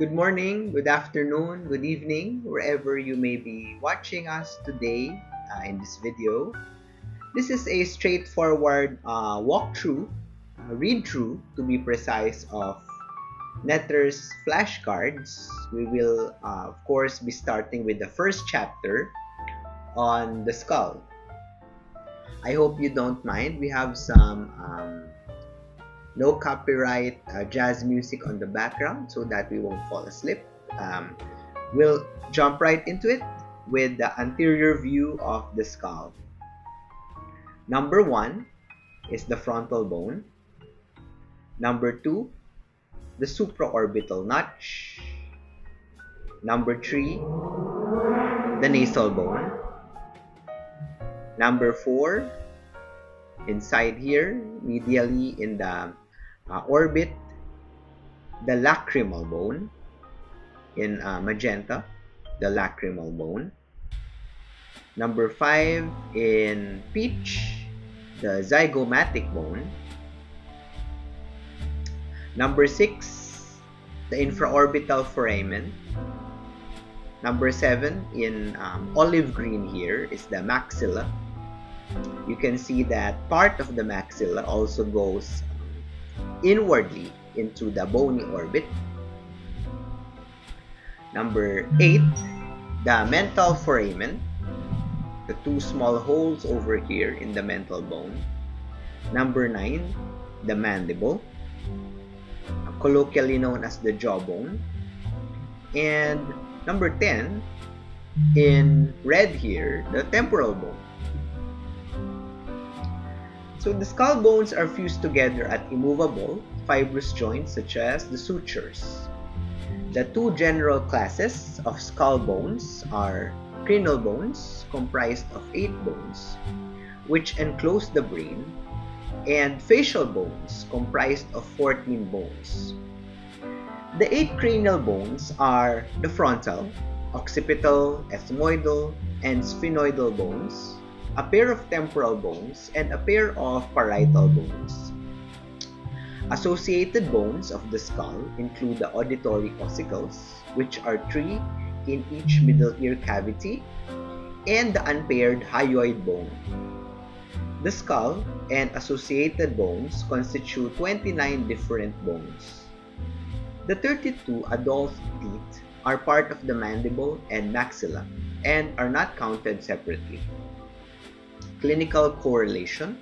Good morning, good afternoon, good evening, wherever you may be watching us today in this video. This is a straightforward walkthrough, read through to be precise, of Netter's flashcards. We will, of course, be starting with the first chapter on the skull. I hope you don't mind. We have some no copyright jazz music on the background so that we won't fall asleep. Um, we'll jump right into it with the anterior view of the skull. Number 1 is the frontal bone. Number 2, the supraorbital notch. Number 3, the nasal bone. Number 4, inside here, medially in the orbit, the lacrimal bone. In magenta, the lacrimal bone. Number 5, in peach, the zygomatic bone. Number 6, the infraorbital foramen. Number 7, in olive green here, is the maxilla. You can see that part of the maxilla also goes inwardly into the bony orbit. Number 8, the mental foramen, the two small holes over here in the mental bone. Number 9, the mandible, colloquially known as the jawbone. And number 10, in red here, the temporal bone. So the skull bones are fused together at immovable, fibrous joints such as the sutures. The two general classes of skull bones are cranial bones, comprised of 8 bones, which enclose the brain, and facial bones, comprised of 14 bones. The 8 cranial bones are the frontal, occipital, ethmoidal, and sphenoidal bones, a pair of temporal bones, and a pair of parietal bones. Associated bones of the skull include the auditory ossicles, which are 3 in each middle ear cavity, and the unpaired hyoid bone. The skull and associated bones constitute 29 different bones. The 32 adult teeth are part of the mandible and maxilla and are not counted separately. Clinical correlation.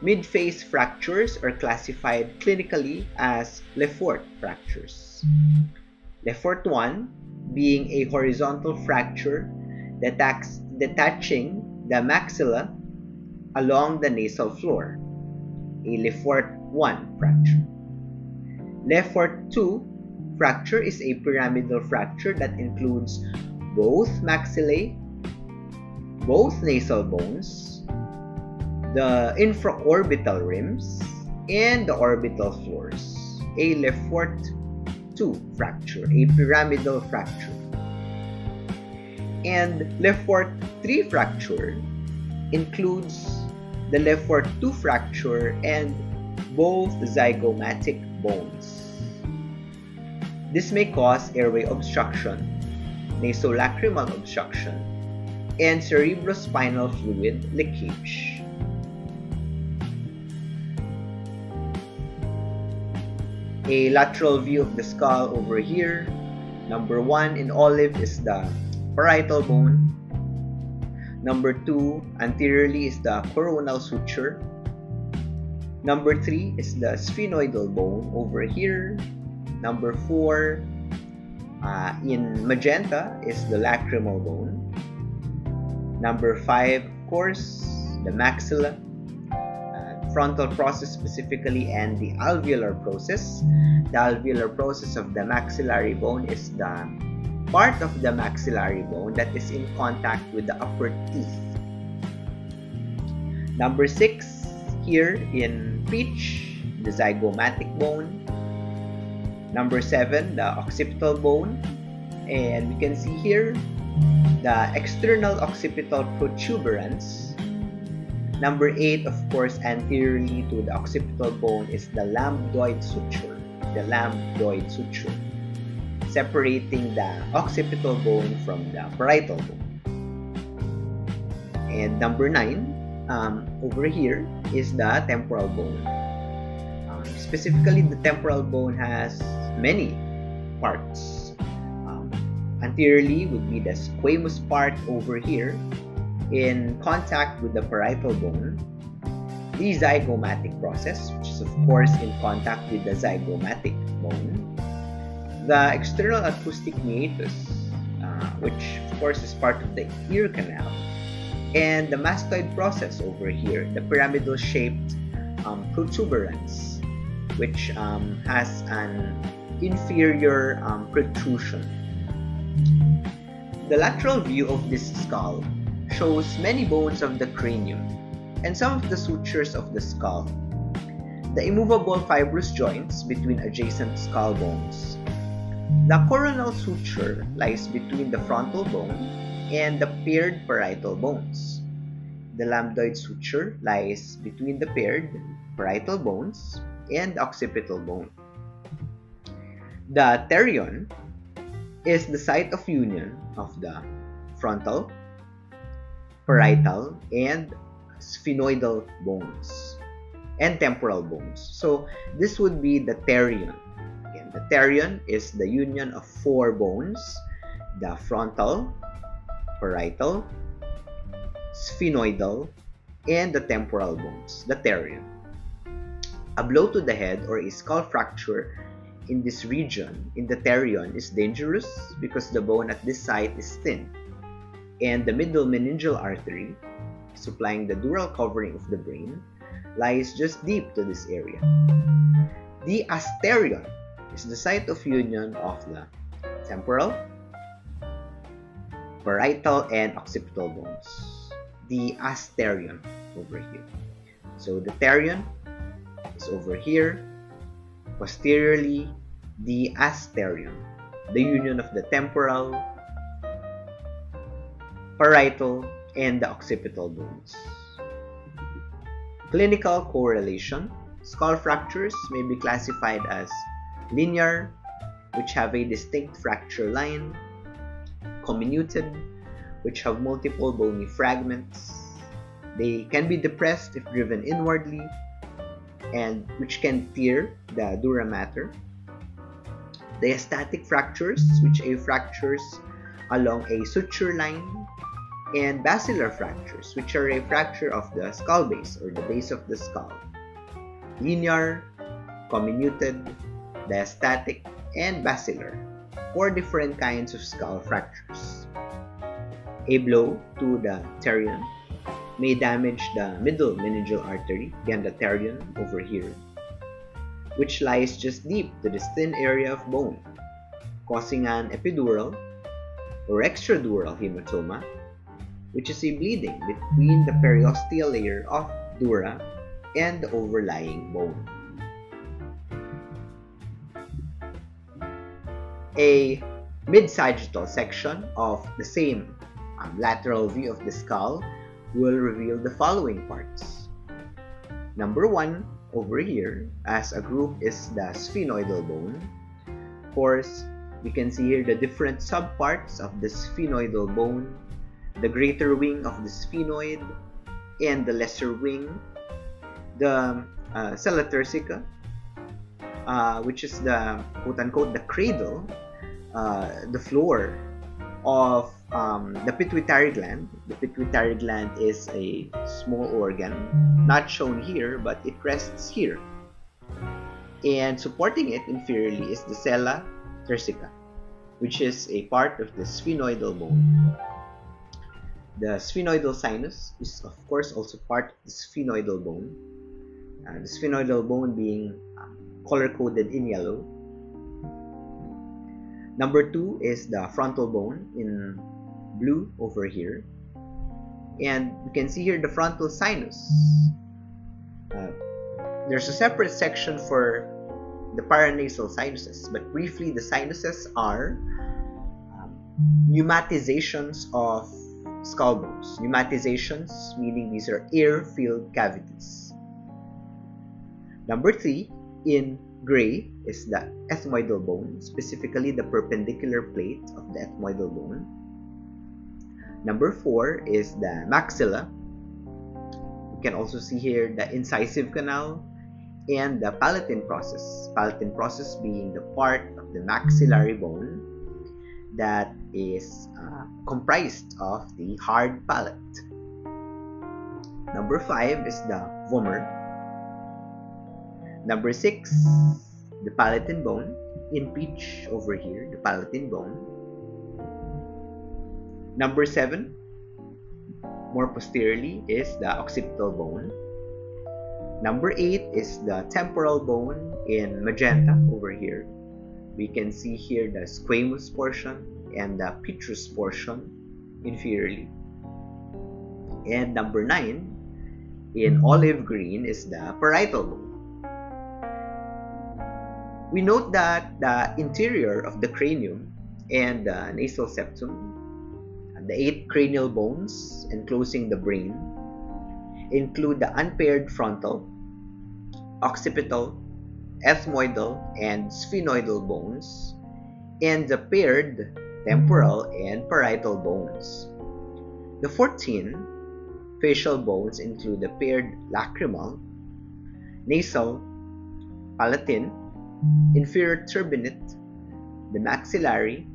Mid-face fractures are classified clinically as Lefort fractures. Lefort 1 being a horizontal fracture detaching the maxilla along the nasal floor, a Lefort 1 fracture. Lefort 2 fracture is a pyramidal fracture that includes both maxillae, both nasal bones, the infraorbital rims, and the orbital floors, a Lefort 2 fracture, a pyramidal fracture. And Lefort 3 fracture includes the Lefort 2 fracture and both zygomatic bones. This may cause airway obstruction, nasolacrimal obstruction, and cerebrospinal fluid leakage. A lateral view of the skull over here. Number 1 in olive is the parietal bone. Number 2 anteriorly is the coronal suture. Number 3 is the sphenoidal bone over here. Number 4 in magenta is the lacrimal bone. Number 5, of course, the maxilla, frontal process specifically, and the alveolar process. The alveolar process of the maxillary bone is the part of the maxillary bone that is in contact with the upper teeth. Number 6 here in peach, the zygomatic bone. Number 7, the occipital bone. And we can see here the external occipital protuberance. Number 8, of course, anteriorly to the occipital bone is the lambdoid suture. The lambdoid suture. separating the occipital bone from the parietal bone. And number 9, over here is the temporal bone. Specifically, the temporal bone has many parts. Anteriorly would be the squamous part over here in contact with the parietal bone. The zygomatic process, which is of course in contact with the zygomatic bone. The external acoustic meatus, which of course is part of the ear canal. And the mastoid process over here, the pyramidal shaped protuberance, which has an inferior protrusion. The lateral view of this skull shows many bones of the cranium and some of the sutures of the skull. The immovable fibrous joints between adjacent skull bones. The coronal suture lies between the frontal bone and the paired parietal bones. The lambdoid suture lies between the paired parietal bones and occipital bone. The terion is the site of union of the frontal, parietal, and sphenoidal bones and temporal bones. So this would be the terion. Again, the terion is the union of 4 bones: the frontal, parietal, sphenoidal, and the temporal bones, the terion. A blow to the head or a skull fracture in this region, in the terion, is dangerous because the bone at this site is thin, and the middle meningeal artery, supplying the dural covering of the brain, lies just deep to this area. The asterion is the site of union of the temporal, parietal, and occipital bones. The asterion over here. So the terion is over here. Posteriorly, the asterion, the union of the temporal, parietal, and the occipital bones. Clinical correlation. Skull fractures may be classified as linear, which have a distinct fracture line, comminuted, which have multiple bony fragments. They can be depressed if driven inwardly, and which can tear the dura mater. Diastatic fractures, which are fractures along a suture line, and basilar fractures, which are a fracture of the skull base or the base of the skull. Linear, comminuted, diastatic, and basilar, 4 different kinds of skull fractures. A blow to the terion may damage the middle meningeal artery, again the terion over here, which lies just deep to this thin area of bone, causing an epidural or extradural hematoma, which is a bleeding between the periosteal layer of dura and the overlying bone. A mid-sagittal section of the same lateral view of the skull will reveal the following parts. Number 1 over here as a group is the sphenoidal bone. Of course, we can see here the different subparts of the sphenoidal bone, the greater wing of the sphenoid and the lesser wing, the sella turcica, which is the quote-unquote the cradle, the floor of the pituitary gland. The pituitary gland is a small organ, not shown here, but it rests here. And supporting it inferiorly is the sella turcica, which is a part of the sphenoidal bone. The sphenoidal sinus is of course also part of the sphenoidal bone. The sphenoidal bone being color-coded in yellow. Number 2 is the frontal bone in blue over here. And you can see here the frontal sinus. There's a separate section for the paranasal sinuses, but briefly the sinuses are pneumatizations of skull bones. Pneumatizations meaning these are air-filled cavities. Number 3, in Gray is the ethmoidal bone, specifically the perpendicular plate of the ethmoidal bone. Number 4 is the maxilla. You can also see here the incisive canal and the palatine process. Palatine process being the part of the maxillary bone that is comprised of the hard palate. Number 5 is the vomer. Number 6, the palatine bone. In peach over here, the palatine bone. Number 7, more posteriorly, is the occipital bone. Number 8 is the temporal bone in magenta over here. We can see here the squamous portion and the petrous portion inferiorly. And number 9 in olive green is the parietal bone. We note that the interior of the cranium and the nasal septum, the 8 cranial bones enclosing the brain, include the unpaired frontal, occipital, ethmoidal, and sphenoidal bones, and the paired temporal and parietal bones. The 14 facial bones include the paired lacrimal, nasal, palatine, inferior turbinate, the maxillary,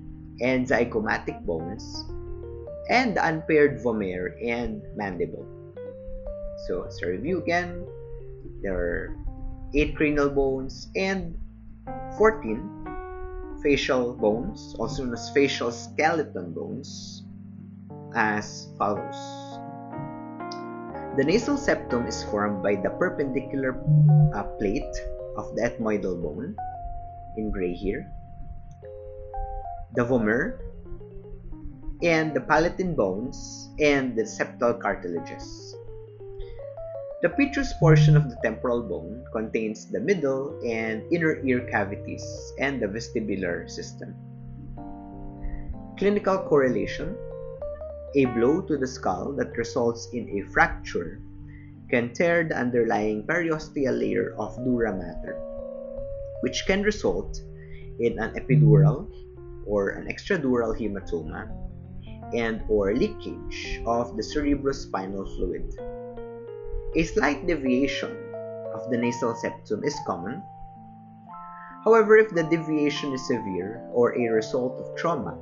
and zygomatic bones, and the unpaired vomer and mandible. So, as a review again, there are 8 cranial bones and 14 facial bones, also known as facial skeleton bones, as follows. The nasal septum is formed by the perpendicular plate of the ethmoidal bone, in gray here, the vomer, and the palatine bones, and the septal cartilages. The petrous portion of the temporal bone contains the middle and inner ear cavities and the vestibular system. Clinical correlation: a blow to the skull that results in a fracture can tear the underlying periosteal layer of dura mater, which can result in an epidural or an extradural hematoma and or leakage of the cerebrospinal fluid. A slight deviation of the nasal septum is common. However, if the deviation is severe or a result of trauma,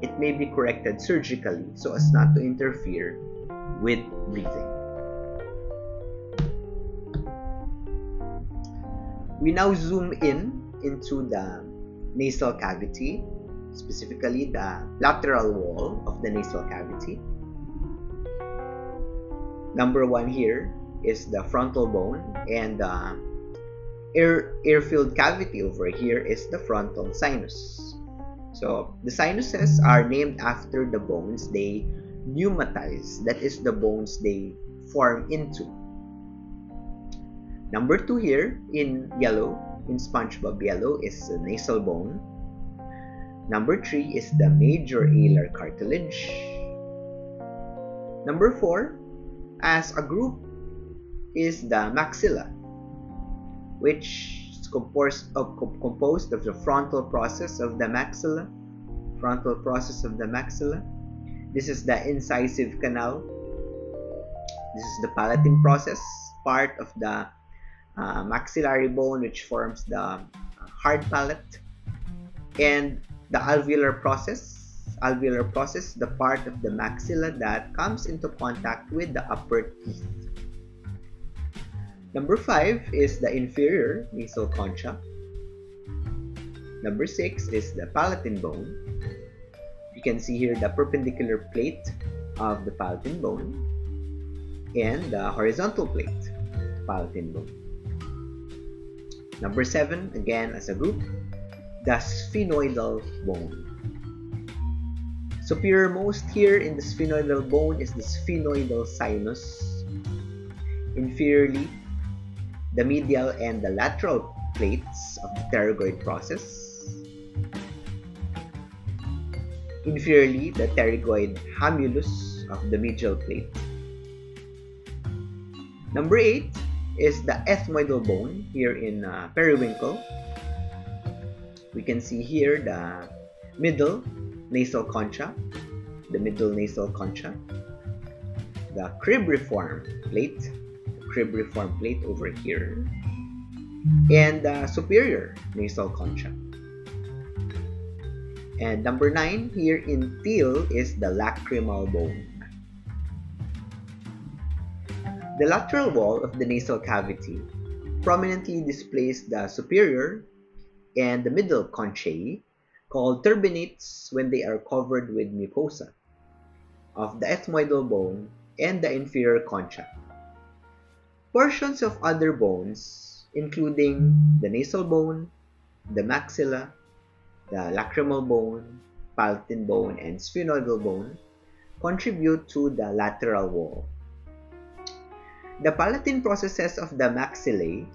it may be corrected surgically so as not to interfere with breathing. We now zoom in into the nasal cavity, specifically the lateral wall of the nasal cavity. Number 1 here is the frontal bone, and the air-filled cavity over here is the frontal sinus. So the sinuses are named after the bones they pneumatize, that is the bones they form into. Number 2 here in yellow, in SpongeBob yellow, is the nasal bone. Number 3 is the major alar cartilage. Number 4, as a group, is the maxilla, which is composed of the frontal process of the maxilla. This is the incisive canal. This is the palatine process, part of the maxillary bone, which forms the hard palate, and the alveolar process, the part of the maxilla that comes into contact with the upper teeth. Number 5 is the inferior nasal concha. Number 6 is the palatine bone. You can see here the perpendicular plate of the palatine bone and the horizontal plate of the palatine bone. Number 7, again as a group, the sphenoidal bone. Superiormost here in the sphenoidal bone is the sphenoidal sinus. Inferiorly, the medial and the lateral plates of the pterygoid process. Inferiorly, the pterygoid hamulus of the medial plate. Number 8 is the ethmoidal bone here in periwinkle. We can see here the middle nasal concha, the cribriform plate over here, and the superior nasal concha. And number 9 here in teal is the lacrimal bone. The lateral wall of the nasal cavity prominently displays the superior and the middle conchae, called turbinates when they are covered with mucosa of the ethmoidal bone and the inferior concha. Portions of other bones, including the nasal bone, the maxilla, the lacrimal bone, palatine bone, and sphenoidal bone, contribute to the lateral wall. The palatine processes of the maxillae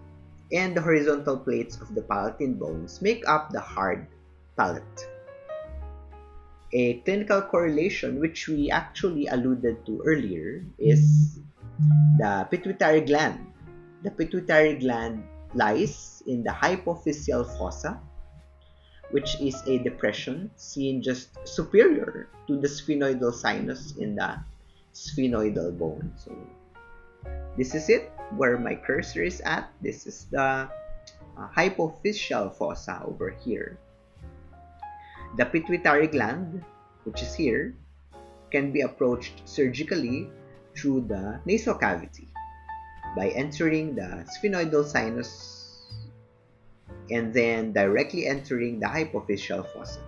and the horizontal plates of the palatine bones make up the hard palate. A clinical correlation which we actually alluded to earlier is the pituitary gland. The pituitary gland lies in the hypophyseal fossa, which is a depression seen just superior to the sphenoidal sinus in the sphenoidal bone. So this is it, where my cursor is at. This is the hypophyseal fossa over here. The pituitary gland, which is here, can be approached surgically through the nasal cavity by entering the sphenoidal sinus and then directly entering the hypophyseal fossa.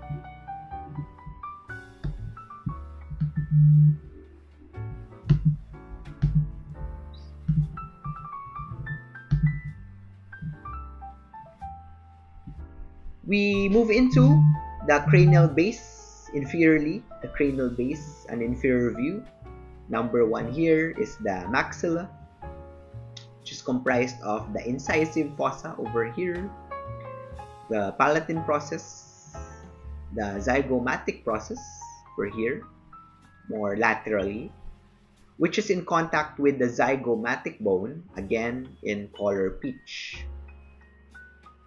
We move into the cranial base inferiorly, the cranial base, an inferior view. Number 1 here is the maxilla, which is comprised of the incisive fossa over here, the palatine process, the zygomatic process over here, more laterally, which is in contact with the zygomatic bone, again in color peach.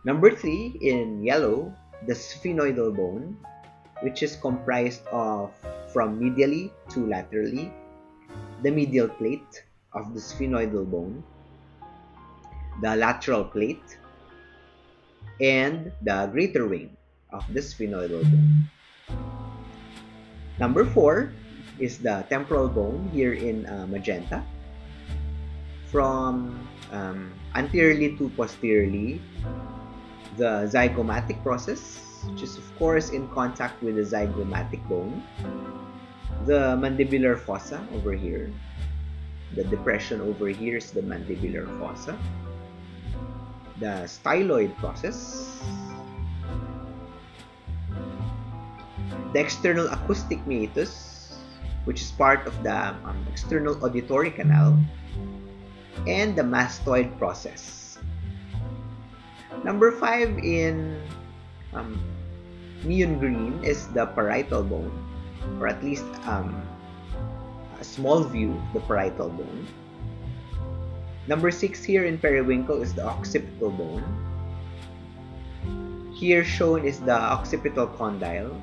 Number 3, in yellow, the sphenoidal bone, which is comprised of, from medially to laterally, the medial plate of the sphenoidal bone, the lateral plate, and the greater wing of the sphenoidal bone. Number 4 is the temporal bone here in magenta. From anteriorly to posteriorly, the zygomatic process, which is of course in contact with the zygomatic bone, the mandibular fossa over here, the depression over here is the mandibular fossa, the styloid process, the external acoustic meatus, which is part of the external auditory canal, and the mastoid process. Number 5 in neon green is the parietal bone, or at least a small view of the parietal bone. Number 6 here in periwinkle is the occipital bone. Here shown is the occipital condyle,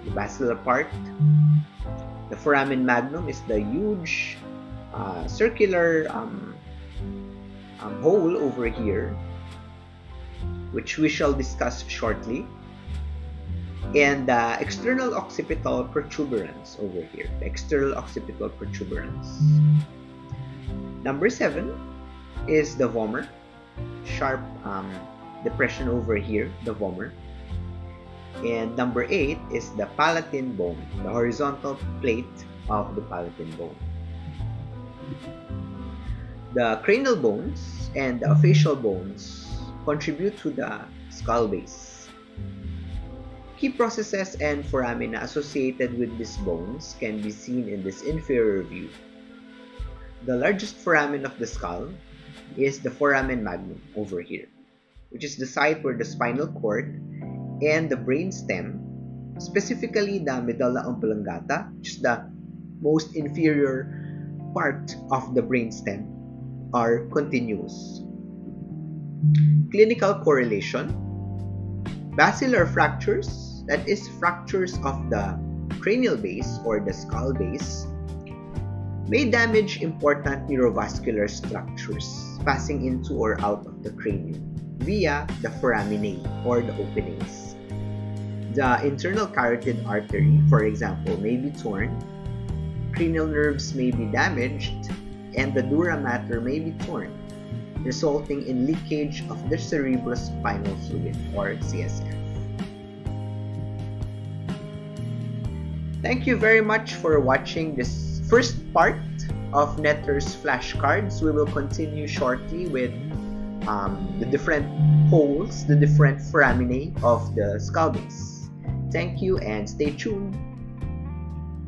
the basilar part. The foramen magnum is the huge circular hole over here, which we shall discuss shortly, and the external occipital protuberance over here, the external occipital protuberance. Number 7 is the vomer, sharp depression over here, the vomer. And number 8 is the palatine bone, the horizontal plate of the palatine bone. The cranial bones and the facial bones contribute to the skull base. Key processes and foramina associated with these bones can be seen in this inferior view. The largest foramen of the skull is the foramen magnum over here, which is the site where the spinal cord and the brain stem, specifically the medulla oblongata, which is the most inferior part of the brain stem, are continuous. Clinical correlation. Basilar fractures, that is fractures of the cranial base or the skull base, may damage important neurovascular structures passing into or out of the cranium via the foraminae or the openings. The internal carotid artery, for example, may be torn, cranial nerves may be damaged, and the dura mater may be torn, resulting in leakage of the cerebrospinal fluid or CSF. Thank you very much for watching this first part of Netter's flashcards. We will continue shortly with the different holes, the different foraminae of the skull base. Thank you and stay tuned.